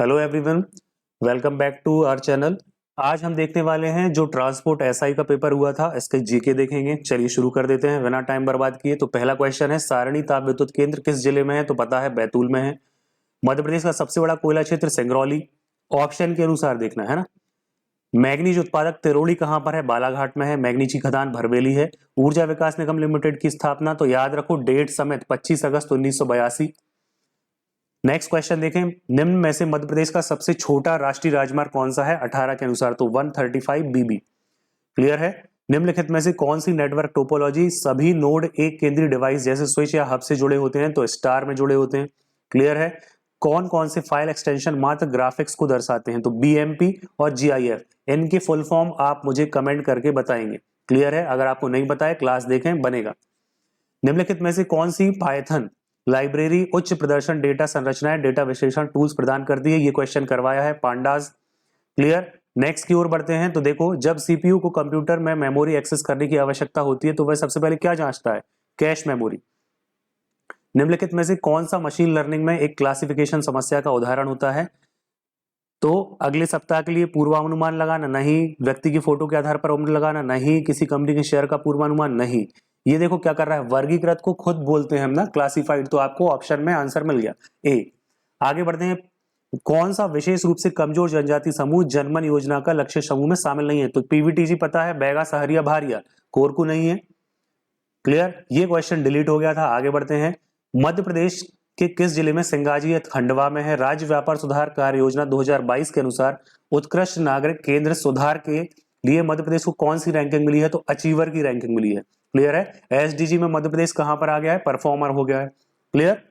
Hello everyone, welcome back to our channel. आज हम देखने वाले हैं जो ट्रांसपोर्ट एसआई का पेपर हुआ था, इसके जीके देखेंगे। चलिए शुरू कर देते हैं बिना टाइम बर्बाद किए। तो पहला क्वेश्चन है, सारणी ताप विद्युत केंद्र किस जिले में है? तो पता है बैतूल में है। मध्य प्रदेश का सबसे बड़ा कोयला क्षेत्र सिंगरौली, ऑप्शन के अनुसार देखना है ना। मैग्नीज उत्पादक तिरोड़ी कहाँ पर है? बालाघाट में है। मैग्नीज की खदान भरवेली है। ऊर्जा विकास निगम लिमिटेड की स्थापना, तो याद रखो डेट समेत 25 अगस्त 1982। नेक्स्ट क्वेश्चन देखें, निम्न में से मध्य प्रदेश का सबसे छोटा राष्ट्रीय राजमार्ग कौन सा है 18 के अनुसार? तो 135 बीबी। क्लियर है। निम्नलिखित में से कौन सी नेटवर्क टोपोलॉजी सभी नोड एक केंद्रीय डिवाइस जैसे स्विच या हब से जुड़े होते हैं? तो स्टार में जुड़े होते हैं। क्लियर है। कौन कौन से फाइल एक्सटेंशन मात्र ग्राफिक्स को दर्शाते हैं? तो बीएमपी और जीआईएफ। इनके फुल फॉर्म आप मुझे कमेंट करके बताएंगे। क्लियर है। अगर आपको नहीं बताया क्लास देखें, बनेगा। निम्नलिखित में से कौन सी पाइथन लाइब्रेरी उच्च प्रदर्शन डेटा संरचनाएं डेटा विश्लेषण टूल्स प्रदान करती है? ये क्वेश्चन करवाया है पांडास। क्लियर। नेक्स्ट की ओर बढ़ते हैं। तो देखो, जब सीपीयू को कंप्यूटर में मेमोरी एक्सेस करने की आवश्यकता होती है तो वह सबसे पहले क्या जांचता है? Cache memory. निम्नलिखित में से कौन सा मशीन लर्निंग में एक क्लासिफिकेशन समस्या का उदाहरण होता है? तो अगले सप्ताह के लिए पूर्वानुमान लगाना नहीं, व्यक्ति की फोटो के आधार पर उम्र लगाना नहीं, किसी कंपनी के शेयर का पूर्वानुमान नहीं। ये देखो क्या कर रहा है, वर्गीकृत को खुद बोलते हैं हम ना, क्लासिफाइड। तो आपको ऑप्शन में आंसर मिल गया ए। आगे बढ़ते हैं। कौन सा विशेष रूप से कमजोर जनजाति समूह जनमन योजना का लक्ष्य समूह में शामिल नहीं है? तो पीवीटीजी पता है, बैगा सहरिया भारिया, कोरकू नहीं है। क्लियर। ये क्वेश्चन डिलीट हो गया था। आगे बढ़ते हैं। मध्य प्रदेश के किस जिले में सिंगाजी खंडवा में है? राज्य व्यापार सुधार कार्य योजना 2022 के अनुसार उत्कृष्ट नागरिक केंद्र सुधार के लिए मध्य प्रदेश को कौन सी रैंकिंग मिली है? तो अचीवर की रैंकिंग मिली है। क्लियर है। एसडीजी में मध्य प्रदेश कहां पर आ गया है? परफॉर्मर हो गया है। क्लियर।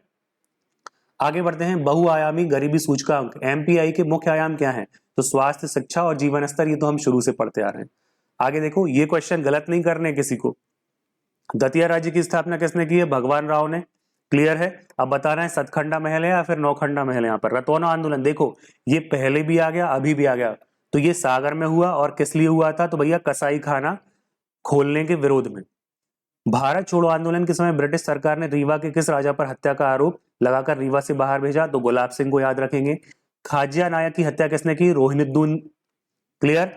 आगे बढ़ते हैं। बहुआयामी गरीबी सूचकांक एमपीआई के मुख्य आयाम क्या है? तो स्वास्थ्य, शिक्षा और जीवन स्तर। ये तो हम शुरू से पढ़ते आ रहे हैं। आगे देखो, ये क्वेश्चन गलत नहीं करने किसी को। दतिया राज्य की स्थापना किसने की है? भगवान राव ने। क्लियर है। अब बताना है सतखंडा महल है या फिर नौखंडा महल है। यहाँ पर रतौना आंदोलन देखो, ये पहले भी आ गया, अभी भी आ गया। तो ये सागर में हुआ और किस लिए हुआ था? तो भैया कसाई खाना खोलने के विरोध में। भारत छोड़ो आंदोलन के समय ब्रिटिश सरकार ने रीवा के किस राजा पर हत्या का आरोप लगाकर रीवा से बाहर भेजा? तो गुलाब सिंह को याद रखेंगे। खाजिया नायक की हत्या किसने की? रोहिणीद्दीन। क्लियर।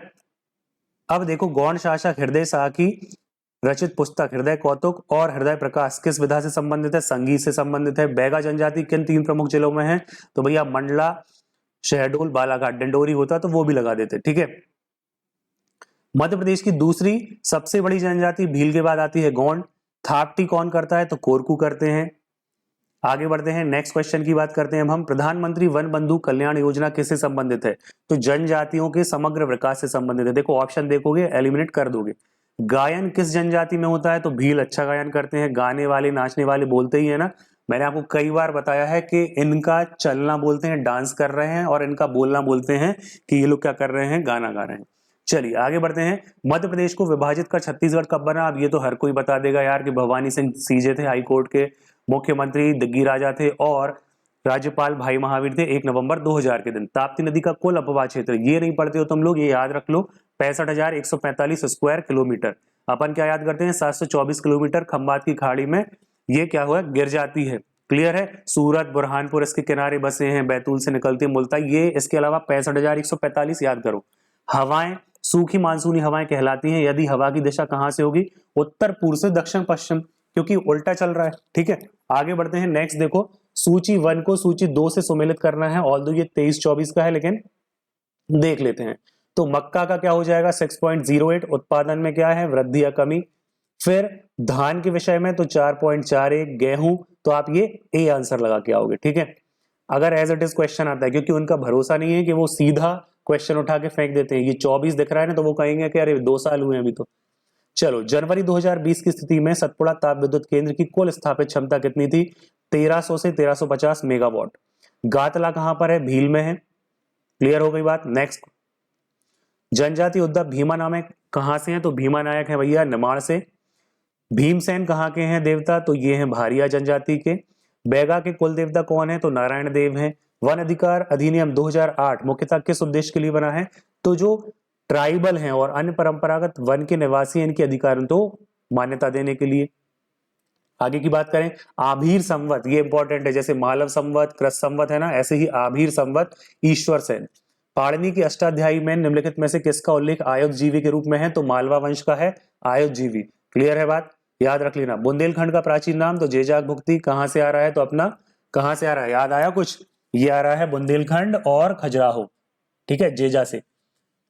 अब देखो, गौण शासक हृदय शाह की रचित पुस्तक हृदय कौतुक और हृदय प्रकाश किस विधा से संबंधित है? संगीत से संबंधित है। बैगा जनजाति किन तीन प्रमुख जिलों में है? तो भैया मंडला, शहडोल, बालाघाट। डिंडोरी होता तो वो भी लगा देते। ठीक है। मध्य प्रदेश की दूसरी सबसे बड़ी जनजाति भील के बाद आती है गौंड। थापटी कौन करता है? तो कोरकू करते हैं। आगे बढ़ते हैं। नेक्स्ट क्वेश्चन की बात करते हैं। अब हम प्रधानमंत्री वन बंधु कल्याण योजना किससे संबंधित है? तो जनजातियों के समग्र विकास से संबंधित है। देखो ऑप्शन देखोगे एलिमिनेट कर दोगे। गायन किस जनजाति में होता है? तो भील अच्छा गायन करते हैं। गाने वाले, नाचने वाले बोलते ही है ना। मैंने आपको कई बार बताया है कि इनका चलना बोलते हैं डांस कर रहे हैं, और इनका बोलना बोलते हैं कि ये लोग क्या कर रहे हैं? गाना गा रहे हैं। चलिए आगे बढ़ते हैं। मध्य प्रदेश को विभाजित कर छत्तीसगढ़ कब बना? अब ये तो हर कोई बता देगा यार कि भवानी सिंह सीजे थे, हाईकोर्ट के मुख्यमंत्री दिग्गी राजा थे और राज्यपाल भाई महावीर थे 1 नवंबर 2000 के दिन। ताप्ती नदी का कुल अपवाह क्षेत्र, ये नहीं पढ़ते हो तुम लोग, ये याद रख लो, 65,145 स्क्वायर किलोमीटर। अपन क्या याद करते हैं? 724 किलोमीटर खंबात की खाड़ी में ये क्या हुआ? गिर जाती है। क्लियर है। सूरत, बुरहानपुर इसके किनारे बसे हैं, बैतूल से निकलती है मुल्ताई। ये इसके अलावा 65,145 याद करो। हवाएं सूखी मानसूनी हवाएं कहलाती हैं यदि हवा की दिशा कहां से होगी? उत्तर पूर्व से दक्षिण पश्चिम, क्योंकि उल्टा चल रहा है। ठीक है। आगे बढ़ते हैं। नेक्स्ट देखो, सूची 1 को सूची 2 से सुमेलित करना है। ऑल्दो ये 23-24 का है, लेकिन देख लेते हैं। तो मक्का का क्या हो जाएगा? 6.08। उत्पादन में क्या है? वृद्धि या कमी। फिर धान के विषय में तो 4.41। गेहूं, तो आप ये ए आंसर लगा के आओगे। ठीक है। अगर एज इट इज क्वेश्चन आता है, क्योंकि उनका भरोसा नहीं है कि वो सीधा क्वेश्चन उठा के फेंक देते हैं। ये 24 दिख रहा है ना, तो वो कहेंगे कि अरे 2 साल हुए अभी तो। चलो, जनवरी 2020 की स्थिति में सतपुड़ा ताप विद्युत केंद्र की कुल स्थापित क्षमता कितनी थी? 1300 से 1350 मेगावाट। गातला कहां पर है? भील में है। क्लियर हो गई बात। नेक्स्ट, जनजाति उद्यान भीमा नायक कहां से है? तो भीमा नायक है भैया निमाड़ से। भीमसेन कहां के हैं देवता? तो ये हैं भारिया जनजाति के। बैगा के कुल देवता कौन है? तो नारायण देव हैं। वन अधिकार अधिनियम 2008 मुख्यतः किस उद्देश्य के लिए बना है? तो जो ट्राइबल हैं और अन्य परंपरागत वन के निवासी हैं, इनके अधिकारों को मान्यता देने के लिए। आगे की बात करें, आभीर संवत, ये इंपॉर्टेंट है, जैसे मालव संवत, कृत संवत है ना, ऐसे ही आभीर संवत ईश्वर सेन। पाणिनि की अष्टाध्यायी में निम्नलिखित में से किसका उल्लेख आयुर्जीवी के रूप में है? तो मालवा वंश का है आयुर्जीवी। क्लियर है बात, याद रख लेना। बुंदेलखंड का प्राचीन नाम तो जेजाक भुक्ति, कहां से आ रहा है? तो अपना कहां से आ रहा है, याद आया कुछ? ये आ रहा है बुंदेलखंड और खजुराहो, ठीक है, जेजा से।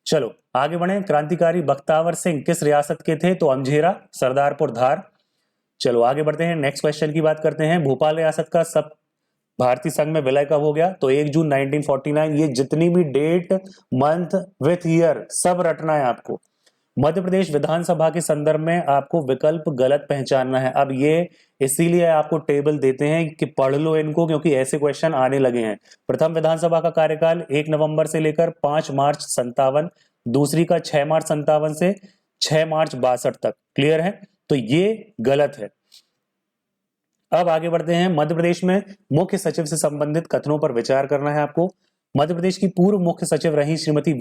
चलो आगे बढ़े, क्रांतिकारी बख्तावर सिंह किस रियासत के थे? तो अमझेरा, सरदारपुर, धार। चलो आगे बढ़ते हैं, नेक्स्ट क्वेश्चन की बात करते हैं। भोपाल रियासत का सब भारतीय संघ में विलय कब हो गया? तो 1 जून 1949। ये जितनी भी डेट, मंथ विथ ईयर सब रटना है आपको। मध्य प्रदेश विधानसभा के संदर्भ में आपको विकल्प गलत पहचानना है। अब ये इसीलिए आपको टेबल देते हैं कि पढ़ लो इनको, क्योंकि ऐसे क्वेश्चन आने लगे हैं। प्रथम विधानसभा का कार्यकाल 1 नवंबर से लेकर 5 मार्च 57, दूसरी का 6 मार्च 57 से 6 मार्च 62 तक। क्लियर है, तो ये गलत है। अब आगे बढ़ते हैं, मध्य प्रदेश में मुख्य सचिव से संबंधित कथनों पर विचार करना है आपको। मध्य प्रदेश की पूर्व मुख्य सचिव रही श्रीमती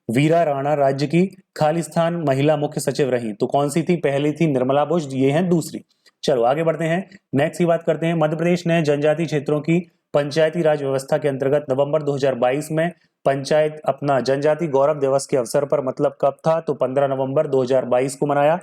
वीरा राणा राज्य की खालिस्तान महिला मुख्य सचिव रही। तो कौन सी थी? पहली थी निर्मला बुश, ये है दूसरी। चलो आगे बढ़ते हैं, नेक्स्ट की बात करते हैं। मध्य प्रदेश ने जनजातीय क्षेत्रों की पंचायती राज व्यवस्था के अंतर्गत नवंबर 2022 में पंचायत अपना जनजाति गौरव दिवस के अवसर पर, मतलब कब था? तो 15 नवंबर 2022 को मनाया।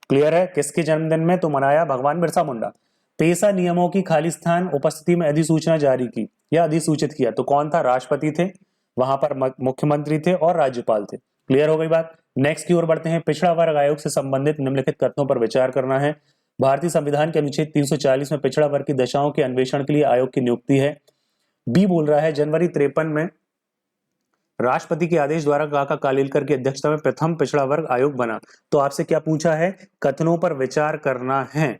क्लियर है, किसके जन्मदिन में? तो मनाया भगवान बिरसा मुंडा। पेशा नियमों की खालिस्तान उपस्थिति में अधिसूचना जारी की या अधिसूचित किया, तो कौन था? राष्ट्रपति थे, वहां पर मुख्यमंत्री थे और राज्यपाल थे। क्लियर हो गई बात। नेक्स्ट की ओर बढ़ते हैं, पिछड़ा वर्ग आयोग से संबंधित निम्नलिखित कथनों पर विचार करना है। भारतीय संविधान के अनुच्छेद 340 में पिछड़ा वर्ग की दशाओं के अन्वेषण के लिए आयोग की नियुक्ति है। बी बोल रहा है, जनवरी 53 में राष्ट्रपति के आदेश द्वारा काका कालेलकर की अध्यक्षता में प्रथम पिछड़ा वर्ग आयोग बना। तो आपसे क्या पूछा है? कथनों पर विचार करना है।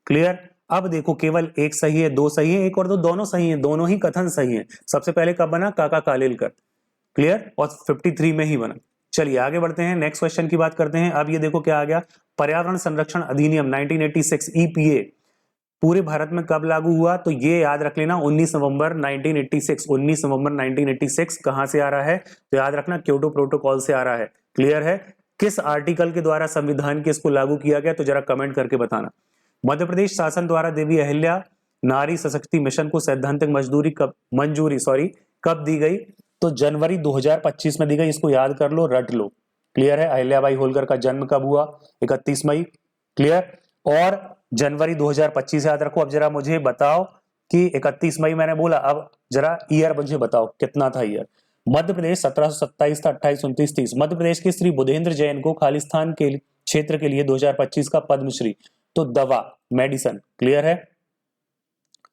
क्लियर। अब देखो, केवल एक सही है, दो सही है, एक और दो, दोनों सही है, दोनों ही कथन सही है। सबसे पहले कब बना? काका कालेलकर। क्लियर, और 53 में ही बना। चलिए आगे बढ़ते हैं, नेक्स्ट क्वेश्चन की बात करते हैं। अब ये देखो क्या आ गया, पर्यावरण संरक्षण अधिनियम 1986 ईपीए पूरे भारत में कब लागू हुआ? तो ये याद रख लेना, 19 नवंबर 1986। 19 नवंबर 1986 कहां से आ रहा है? तो याद रखना, क्योटो प्रोटोकॉल से आ रहा है। क्लियर है। किस आर्टिकल के द्वारा संविधान के इसको लागू किया गया? तो जरा कमेंट करके बताना। मध्य प्रदेश शासन द्वारा देवी अहिल्या नारी सशक्ति मिशन को सैद्धांतिक मंजूरी कब दी गई? तो जनवरी 2025 में दी गई। इसको याद कर लो, रट लो। क्लियर है। अहिल्याबाई होलकर का जन्म कब हुआ? 31 मई। क्लियर, और जनवरी 2025 याद रखो। अब जरा मुझे बताओ कि 31 मई मैंने बोला, अब जरा ईयर मुझे बताओ कितना था ईयर। मध्य प्रदेश 1727 था, 28, 29, 30। मध्य प्रदेश के श्री बुधेंद्र जैन को खालिस्तान के क्षेत्र के लिए 2025 का पद्मश्री, तो दवा, मेडिसन। क्लियर है।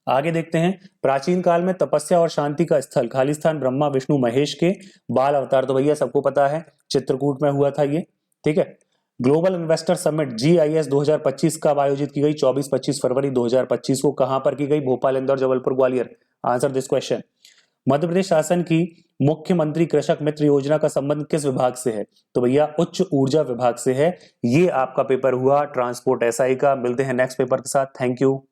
आगे देखते हैं, प्राचीन काल में तपस्या और शांति का स्थल खालिस्तान ब्रह्मा विष्णु महेश के बाल अवतार, तो भैया सबको पता है, चित्रकूट में हुआ था ये। ठीक है। ग्लोबल इन्वेस्टर समिट GIS 2025 कब आयोजित की गई? 24-25 फरवरी 2025 को। कहां पर की गई? Bhopal, Indore, Jabalpur, Gwalior. Answer this question. Madhya Pradesh शासन की मुख्यमंत्री कृषक मित्र योजना का संबंध किस विभाग से है? तो भैया उच्च ऊर्जा विभाग से है। ये आपका पेपर हुआ ट्रांसपोर्ट SI का। मिलते हैं नेक्स्ट पेपर के साथ। Thank you.